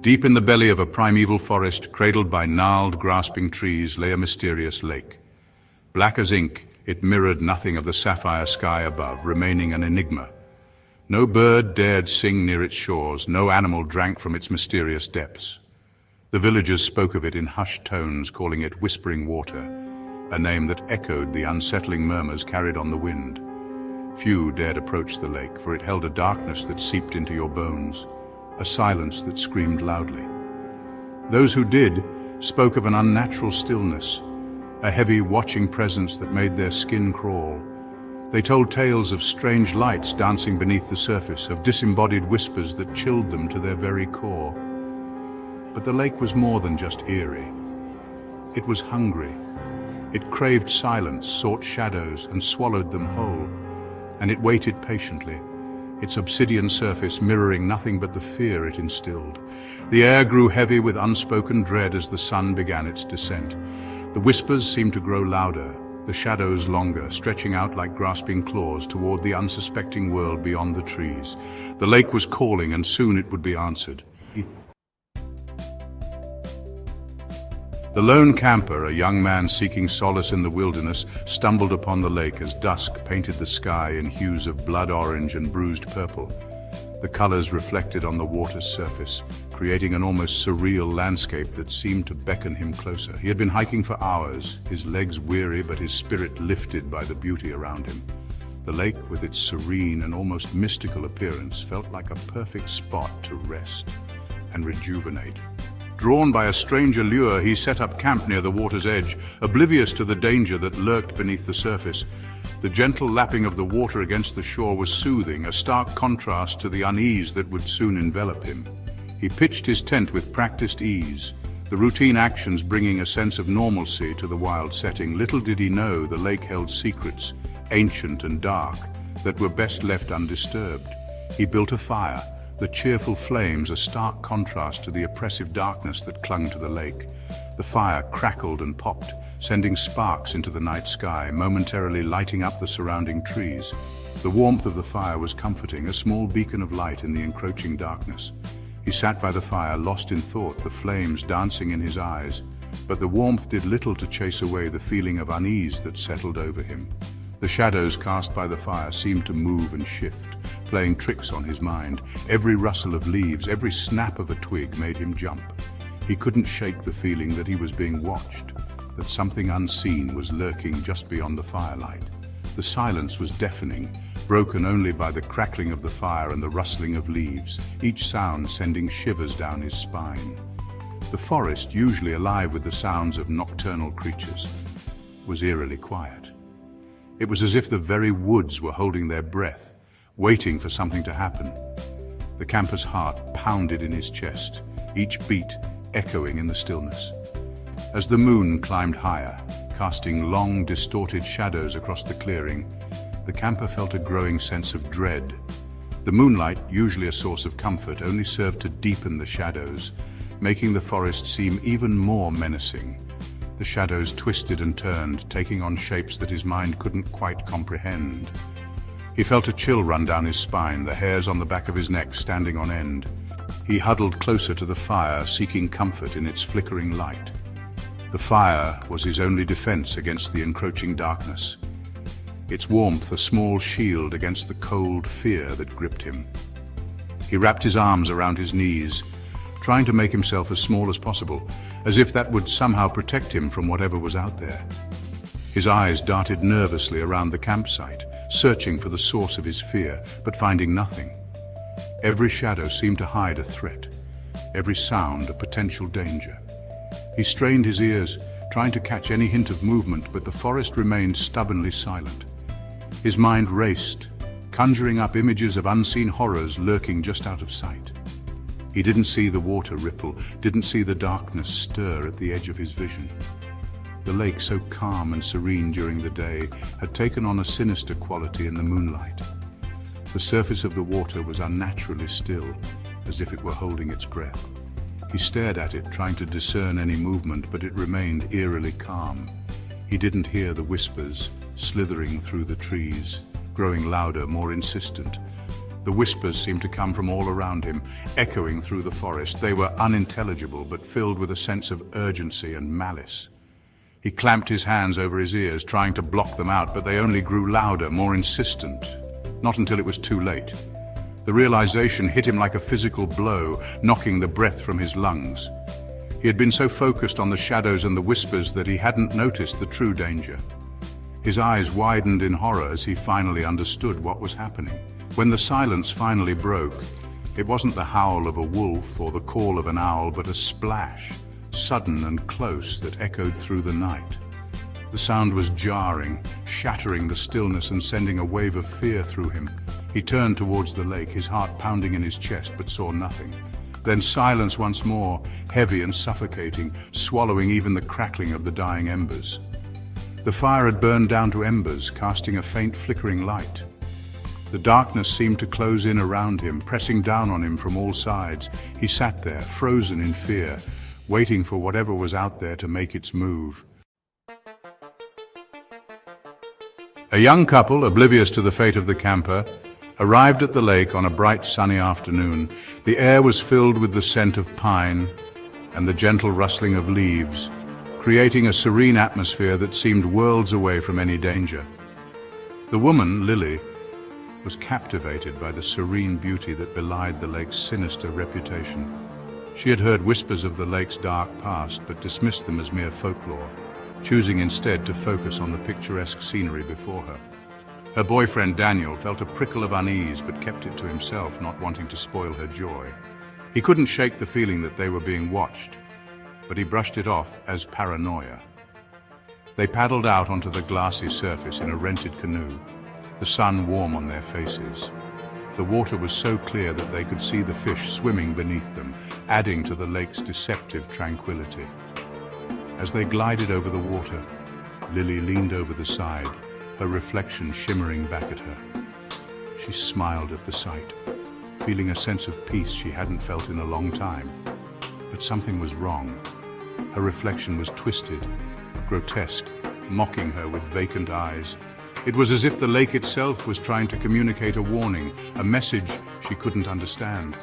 Deep in the belly of a primeval forest, cradled by gnarled, grasping trees, lay a mysterious lake. Black as ink, it mirrored nothing of the sapphire sky above, remaining an enigma. No bird dared sing near its shores, no animal drank from its mysterious depths. The villagers spoke of it in hushed tones, calling it Whispering Water, a name that echoed the unsettling murmurs carried on the wind. Few dared approach the lake, for it held a darkness that seeped into your bones, a silence that screamed loudly. Those who did spoke of an unnatural stillness, a heavy, watching presence that made their skin crawl. They told tales of strange lights dancing beneath the surface, of disembodied whispers that chilled them to their very core. But the lake was more than just eerie. It was hungry. It craved silence, sought shadows, and swallowed them whole. And it waited patiently, its obsidian surface mirroring nothing but the fear it instilled. The air grew heavy with unspoken dread as the sun began its descent. The whispers seemed to grow louder, the shadows longer, stretching out like grasping claws toward the unsuspecting world beyond the trees. The lake was calling, and soon it would be answered. The lone camper, a young man seeking solace in the wilderness, stumbled upon the lake as dusk painted the sky in hues of blood orange and bruised purple. The colors reflected on the water's surface, creating an almost surreal landscape that seemed to beckon him closer. He had been hiking for hours, his legs weary but his spirit lifted by the beauty around him. The lake, with its serene and almost mystical appearance, felt like a perfect spot to rest and rejuvenate. Drawn by a strange allure, he set up camp near the water's edge, oblivious to the danger that lurked beneath the surface. The gentle lapping of the water against the shore was soothing, a stark contrast to the unease that would soon envelop him. He pitched his tent with practiced ease, the routine actions bringing a sense of normalcy to the wild setting. Little did he know the lake held secrets, ancient and dark, that were best left undisturbed. He built a fire, the cheerful flames a stark contrast to the oppressive darkness that clung to the lake. The fire crackled and popped, sending sparks into the night sky, momentarily lighting up the surrounding trees. The warmth of the fire was comforting, a small beacon of light in the encroaching darkness. He sat by the fire, lost in thought, the flames dancing in his eyes, but the warmth did little to chase away the feeling of unease that settled over him. The shadows cast by the fire seemed to move and shift, playing tricks on his mind. Every rustle of leaves, every snap of a twig made him jump. He couldn't shake the feeling that he was being watched, that something unseen was lurking just beyond the firelight. The silence was deafening, broken only by the crackling of the fire and the rustling of leaves, each sound sending shivers down his spine. The forest, usually alive with the sounds of nocturnal creatures, was eerily quiet. It was as if the very woods were holding their breath, waiting for something to happen. The camper's heart pounded in his chest, each beat echoing in the stillness. As the moon climbed higher, casting long, distorted shadows across the clearing, the camper felt a growing sense of dread. The moonlight, usually a source of comfort, only served to deepen the shadows, making the forest seem even more menacing. The shadows twisted and turned, taking on shapes that his mind couldn't quite comprehend. He felt a chill run down his spine, the hairs on the back of his neck standing on end. He huddled closer to the fire, seeking comfort in its flickering light. The fire was his only defense against the encroaching darkness, its warmth a small shield against the cold fear that gripped him. He wrapped his arms around his knees, trying to make himself as small as possible, as if that would somehow protect him from whatever was out there. His eyes darted nervously around the campsite, searching for the source of his fear, but finding nothing. Every shadow seemed to hide a threat, every sound a potential danger. He strained his ears, trying to catch any hint of movement, but the forest remained stubbornly silent. His mind raced, conjuring up images of unseen horrors lurking just out of sight. He didn't see the water ripple, didn't see the darkness stir at the edge of his vision. The lake, so calm and serene during the day, had taken on a sinister quality in the moonlight. The surface of the water was unnaturally still, as if it were holding its breath. He stared at it, trying to discern any movement, but it remained eerily calm. He didn't hear the whispers slithering through the trees, growing louder, more insistent. The whispers seemed to come from all around him, echoing through the forest. They were unintelligible, but filled with a sense of urgency and malice. He clamped his hands over his ears, trying to block them out, but they only grew louder, more insistent. Not until it was too late. The realization hit him like a physical blow, knocking the breath from his lungs. He had been so focused on the shadows and the whispers that he hadn't noticed the true danger. His eyes widened in horror as he finally understood what was happening. When the silence finally broke, it wasn't the howl of a wolf or the call of an owl, but a splash, sudden and close, that echoed through the night. The sound was jarring, shattering the stillness and sending a wave of fear through him. He turned towards the lake, his heart pounding in his chest, but saw nothing. Then silence once more, heavy and suffocating, swallowing even the crackling of the dying embers. The fire had burned down to embers, casting a faint flickering light. The darkness seemed to close in around him, pressing down on him from all sides. He sat there, frozen in fear, waiting for whatever was out there to make its move. A young couple, oblivious to the fate of the camper, arrived at the lake on a bright sunny afternoon. The air was filled with the scent of pine and the gentle rustling of leaves, creating a serene atmosphere that seemed worlds away from any danger. The woman, Lily, was captivated by the serene beauty that belied the lake's sinister reputation. She had heard whispers of the lake's dark past, but dismissed them as mere folklore, choosing instead to focus on the picturesque scenery before her. Her boyfriend Daniel felt a prickle of unease, but kept it to himself, not wanting to spoil her joy. He couldn't shake the feeling that they were being watched, but he brushed it off as paranoia. They paddled out onto the glassy surface in a rented canoe, the sun warm on their faces. The water was so clear that they could see the fish swimming beneath them, adding to the lake's deceptive tranquility. As they glided over the water, Lily leaned over the side, her reflection shimmering back at her. She smiled at the sight, feeling a sense of peace she hadn't felt in a long time. But something was wrong. Her reflection was twisted, grotesque, mocking her with vacant eyes. It was as if the lake itself was trying to communicate a warning, a message she couldn't understand.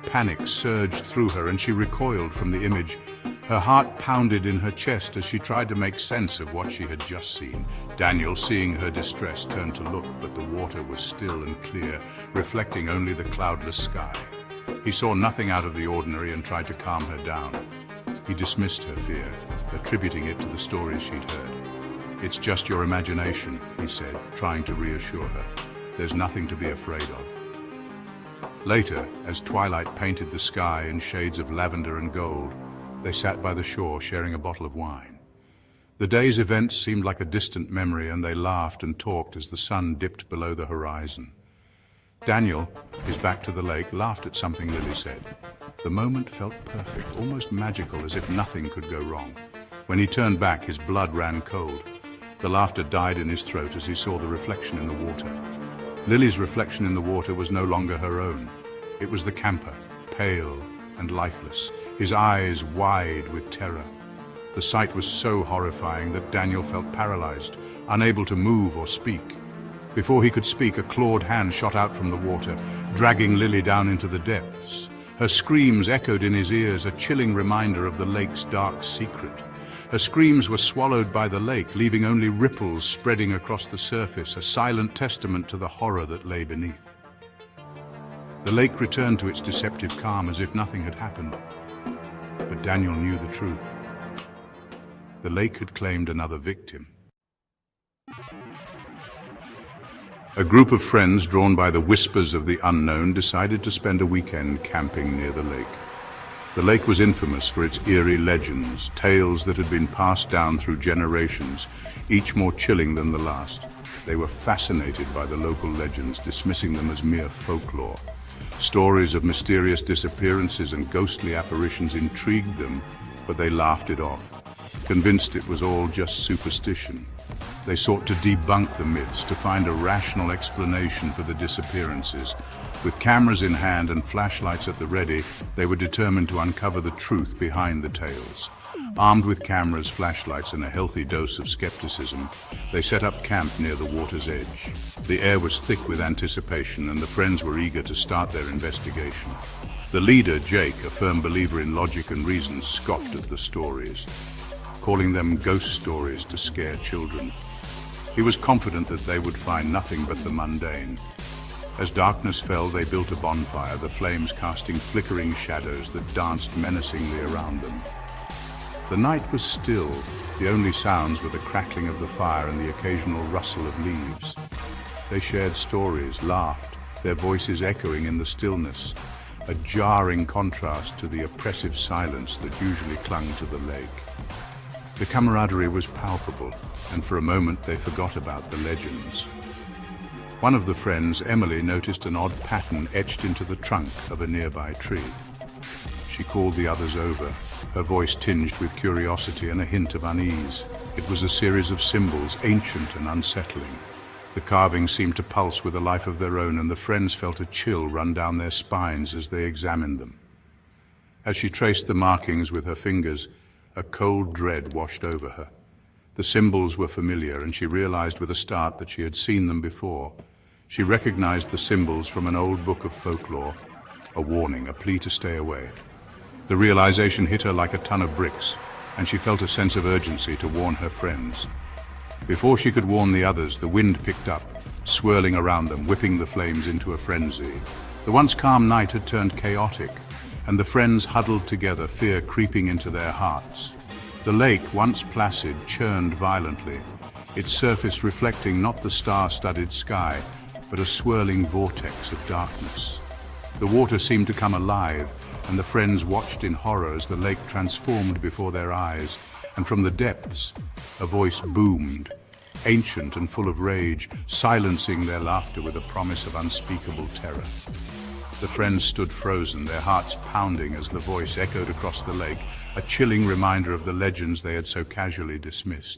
Panic surged through her and she recoiled from the image. Her heart pounded in her chest as she tried to make sense of what she had just seen. Daniel, seeing her distress, turned to look, but the water was still and clear, reflecting only the cloudless sky. He saw nothing out of the ordinary and tried to calm her down. He dismissed her fear, attributing it to the stories she'd heard. "It's just your imagination," he said, trying to reassure her. "There's nothing to be afraid of." Later, as twilight painted the sky in shades of lavender and gold, they sat by the shore sharing a bottle of wine. The day's events seemed like a distant memory, and they laughed and talked as the sun dipped below the horizon. Daniel, his back to the lake, laughed at something Lily said. The moment felt perfect, almost magical, as if nothing could go wrong. When he turned back, his blood ran cold. The laughter died in his throat as he saw the reflection in the water. Lily's reflection in the water was no longer her own. It was the camper, pale and lifeless, his eyes wide with terror. The sight was so horrifying that Daniel felt paralyzed, unable to move or speak. Before he could speak, a clawed hand shot out from the water, dragging Lily down into the depths. Her screams echoed in his ears, a chilling reminder of the lake's dark secret. Her screams were swallowed by the lake, leaving only ripples spreading across the surface, a silent testament to the horror that lay beneath. The lake returned to its deceptive calm as if nothing had happened. But Daniel knew the truth. The lake had claimed another victim. A group of friends, drawn by the whispers of the unknown, decided to spend a weekend camping near the lake. The lake was infamous for its eerie legends, tales that had been passed down through generations, each more chilling than the last. They were fascinated by the local legends, dismissing them as mere folklore. Stories of mysterious disappearances and ghostly apparitions intrigued them, but they laughed it off, convinced it was all just superstition. They sought to debunk the myths, to find a rational explanation for the disappearances. With cameras in hand and flashlights at the ready, they were determined to uncover the truth behind the tales. Armed with cameras, flashlights, and a healthy dose of skepticism, they set up camp near the water's edge. The air was thick with anticipation, and the friends were eager to start their investigation. The leader, Jake, a firm believer in logic and reason, scoffed at the stories, calling them ghost stories to scare children. He was confident that they would find nothing but the mundane. As darkness fell, they built a bonfire, the flames casting flickering shadows that danced menacingly around them. The night was still. The only sounds were the crackling of the fire and the occasional rustle of leaves. They shared stories, laughed, their voices echoing in the stillness, a jarring contrast to the oppressive silence that usually clung to the lake. The camaraderie was palpable, and for a moment they forgot about the legends. One of the friends, Emily, noticed an odd pattern etched into the trunk of a nearby tree. She called the others over, her voice tinged with curiosity and a hint of unease. It was a series of symbols, ancient and unsettling. The carvings seemed to pulse with a life of their own, and the friends felt a chill run down their spines as they examined them. As she traced the markings with her fingers, a cold dread washed over her. The symbols were familiar, and she realized with a start that she had seen them before. She recognized the symbols from an old book of folklore, a warning, a plea to stay away. The realization hit her like a ton of bricks, and she felt a sense of urgency to warn her friends. Before she could warn the others, the wind picked up, swirling around them, whipping the flames into a frenzy. The once calm night had turned chaotic, and the friends huddled together, fear creeping into their hearts. The lake, once placid, churned violently, its surface reflecting not the star-studded sky, but a swirling vortex of darkness. The water seemed to come alive, and the friends watched in horror as the lake transformed before their eyes, and from the depths, a voice boomed, ancient and full of rage, silencing their laughter with a promise of unspeakable terror. The friends stood frozen, their hearts pounding as the voice echoed across the lake, a chilling reminder of the legends they had so casually dismissed.